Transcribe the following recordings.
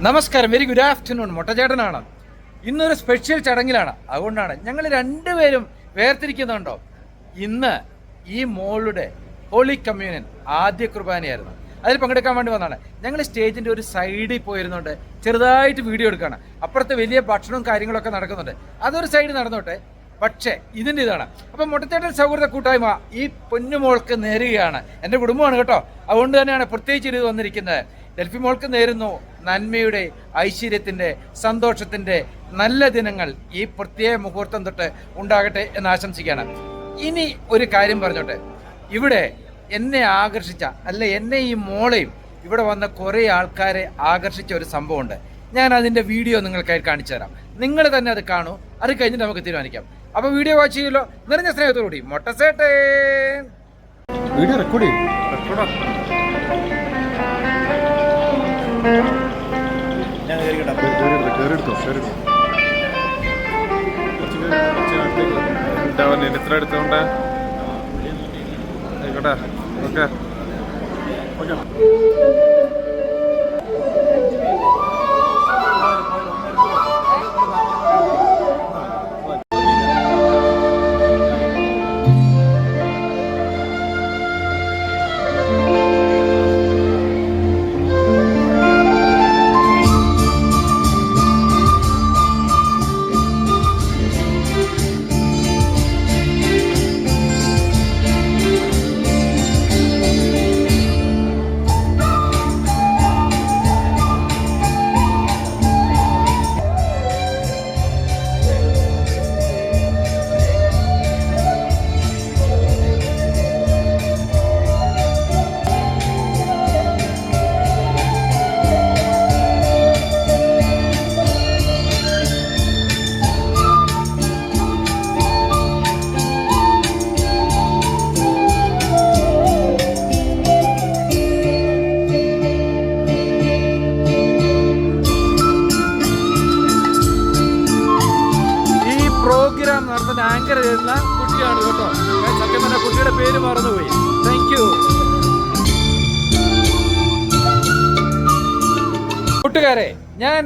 നമസ്കാരം, very good afternoon. മൊട്ടച്ചേട്ടനാണ്. ഇന്നൊരു special ചടങ്ങിലാണ്, അതുകൊണ്ടാണ് ഞങ്ങൾ രണ്ടുപേരും വേർതിരിക്കുന്നുണ്ടോ. ഇന്ന് ഈ മോളുടെ ഹോളി കമ്മ്യൂണിയൻ ആദ്യ കുർബാനയായിരുന്നു. അതിൽ പങ്കെടുക്കാൻ വേണ്ടി വന്നതാണ്. ഞങ്ങൾ സ്റ്റേജിൻ്റെ ഒരു സൈഡിൽ പോയിരുന്നുണ്ട്, ചെറുതായിട്ട് വീഡിയോ എടുക്കുകയാണ്. അപ്പുറത്ത് വലിയ ഭക്ഷണവും കാര്യങ്ങളൊക്കെ നടക്കുന്നുണ്ട്, അതൊരു സൈഡ് നടന്നോട്ടെ. പക്ഷേ ഇതിൻ്റെ ഇതാണ്. അപ്പം മുട്ടത്തേട്ടൻ സൗഹൃദ കൂട്ടായ്മ ഈ പൊന്നുമോൾക്ക് നേരുകയാണ്. എൻ്റെ കുടുംബമാണ് കേട്ടോ, അതുകൊണ്ട് തന്നെയാണ് പ്രത്യേകിച്ച് ഇത് വന്നിരിക്കുന്നത്. ഡെൽഫി മോൾക്ക് നേരുന്നു നന്മയുടെ, ഐശ്വര്യത്തിൻ്റെ, സന്തോഷത്തിൻ്റെ നല്ല ദിനങ്ങൾ ഈ പ്രത്യേക മുഹൂർത്തം തൊട്ട് ഉണ്ടാകട്ടെ എന്ന് ആശംസിക്കുകയാണ്. ഇനി ഒരു കാര്യം പറഞ്ഞോട്ടെ, ഇവിടെ എന്നെ ആകർഷിച്ച, അല്ല എന്നെ ഈ മോളെയും ഇവിടെ വന്ന കുറേ ആൾക്കാരെ ആകർഷിച്ച ഒരു സംഭവമുണ്ട്. ഞാൻ അതിൻ്റെ വീഡിയോ നിങ്ങൾക്കായി കാണിച്ചു തരാം. നിങ്ങൾ തന്നെ അത് കാണൂ, അത് കഴിഞ്ഞിട്ട് നമുക്ക് തീരുമാനിക്കാം. അപ്പോൾ വീഡിയോ വാച്ച് ചെയ്യുമല്ലോ. നിറഞ്ഞ സ്നേഹത്തോടുകൂടി മൊട്ടസേട്ടേ. വീഡിയോ റെക്കോർഡ് ചെയ്യും. എത്ര എടുത്തോണ്ട് ആയിക്കോട്ടെ. ഓക്കെ ആങ്കർ ചെയ്യുന്ന കുട്ടിയാണ് കേട്ടോ. സത്യം പറഞ്ഞ കുട്ടിയുടെ പേര് മറന്നുപോയി. Thank you. കൂട്ടുകാരെ, ഞാൻ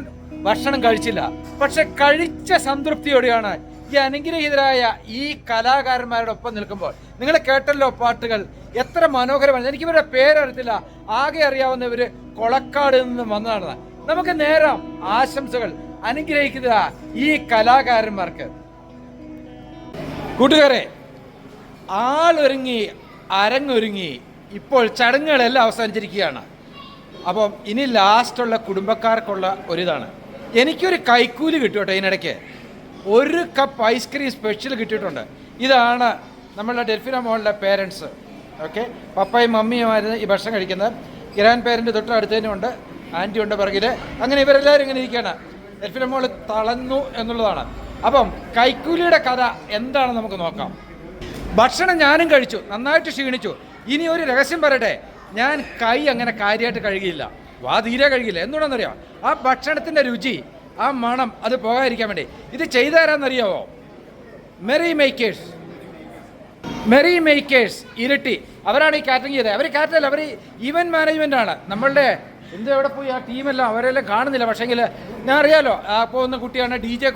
ഭക്ഷണം കഴിച്ചില്ല, പക്ഷെ കഴിച്ച സംതൃപ്തിയോടെയാണ് ഈ അനുഗ്രഹീതരായ ഈ കലാകാരന്മാരുടെ ഒപ്പം നിൽക്കുമ്പോൾ. നിങ്ങൾ കേട്ടല്ലോ പാട്ടുകൾ, എത്ര മനോഹരമാണ്. എനിക്കിവരുടെ പേരറിയത്തില്ല, ആകെ അറിയാവുന്നവര് കൊളക്കാട് നിന്ന് വന്നതാണ്. നമുക്ക് നേരാം ആശംസകൾ. അനുഗ്രഹിക്കുക ഈ കലാകാരന്മാർക്ക്. കൂട്ടുകാരെ, ആളൊരുങ്ങി അരങ്ങൊരുങ്ങി ഇപ്പോൾ ചടങ്ങുകളെല്ലാം അവസാനിച്ചിരിക്കുകയാണ്. അപ്പം ഇനി ലാസ്റ്റുള്ള കുടുംബക്കാർക്കുള്ള ഒരിതാണ്. എനിക്കൊരു കൈക്കൂലി കിട്ടും ഇതിനിടയ്ക്ക്. ഒരു കപ്പ് ഐസ്ക്രീം സ്പെഷ്യൽ കിട്ടിയിട്ടുണ്ട്. ഇതാണ് നമ്മളുടെ ഡെൽഫിന മോളുടെ പേരൻസ്. ഓക്കെ, പപ്പയും മമ്മിയുമായിരുന്നു ഈ ഭക്ഷണം കഴിക്കുന്നത്. ഗ്രാൻഡ് പേരൻറ്റ് തൊട്ട് അടുത്ത് തന്നെ ഉണ്ട്, ആൻറ്റി ഉണ്ട് പിറകിൽ. അങ്ങനെ ഇവരെല്ലാവരും ഇങ്ങനെ ഇരിക്കുകയാണ്. ഡെൽഫിന മോൾ തളർന്നു എന്നുള്ളതാണ്. അപ്പം കൈക്കൂലിയുടെ കഥ എന്താണെന്ന് നമുക്ക് നോക്കാം. ഭക്ഷണം ഞാനും കഴിച്ചു, നന്നായിട്ട് ക്ഷീണിച്ചു. ഇനി ഒരു രഹസ്യം പറയട്ടെ, ഞാൻ കൈ അങ്ങനെ കാര്യമായിട്ട് കഴുകിയില്ല, വാ തീരെ കഴുകിയില്ല. എന്തുകൊണ്ടെന്നറിയാമോ? ആ ഭക്ഷണത്തിൻ്റെ രുചി, ആ മണം അത് പോകാതിരിക്കാൻ വേണ്ടി. ഇത് ചെയ്തു തരാമെന്നറിയാമോ? മെറി മേക്കേഴ്സ് ഇരട്ടി, അവരാണ് ഈ കാറ്ററിംഗ് ചെയ്തത്. അവർ കാറ്ററിംഗ്, അവർ ഈവൻറ്റ് മാനേജ്മെൻ്റ് ആണ്. നമ്മളുടെ എവിടെ പോയി ആ ടീമെല്ലാം, അവരെല്ലാം കാണുന്നില്ല. പക്ഷേങ്കിൽ ഞാൻ അറിയാലോ, ആ പോകുന്ന കുട്ടിയാണ് ഡി ജെ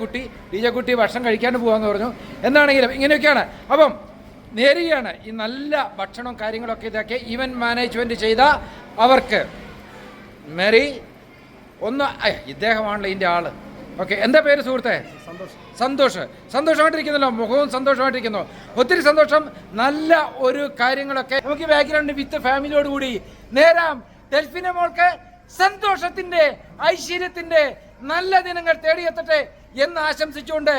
കുട്ടി ഭക്ഷണം കഴിക്കാണ്ട് പോകാമെന്ന് പറഞ്ഞു. എന്താണെങ്കിലും ഇങ്ങനെയൊക്കെയാണ്. അപ്പം നേരുകയാണ് ഈ നല്ല ഭക്ഷണവും കാര്യങ്ങളൊക്കെ ഇതൊക്കെ ഈവൻറ്റ് മാനേജ്മെൻറ്റ് ചെയ്ത അവർക്ക്. മെറി ഒന്ന്, ഇദ്ദേഹമാണല്ലോ ഇതിൻ്റെ ആള്. ഓക്കെ, എന്താ പേര് സുഹൃത്തെ? സന്തോഷമായിട്ടിരിക്കുന്നല്ലോ, മുഖവും സന്തോഷമായിട്ടിരിക്കുന്നു. ഒത്തിരി സന്തോഷം. നല്ല ഒരു കാര്യങ്ങളൊക്കെ നമുക്ക് ബാക്ക്ഗ്രൗണ്ട് വിത്ത് ഫാമിലിയോട് കൂടി നേരാം. ഡെൽഫിന മോൾക്ക് സന്തോഷത്തിന്റെ, ഐശ്വര്യത്തിന്റെ നല്ല ദിനങ്ങൾ തേടിയെത്തട്ടെ എന്ന് ആശംസിച്ചുകൊണ്ട്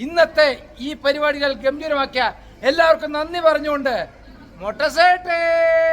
ഇന്നത്തെ ഈ പരിപാടികൾ ഗംഭീരമാക്കിയ എല്ലാവർക്കും നന്ദി പറഞ്ഞുകൊണ്ട് മൊട്ടസേട്ടൻ.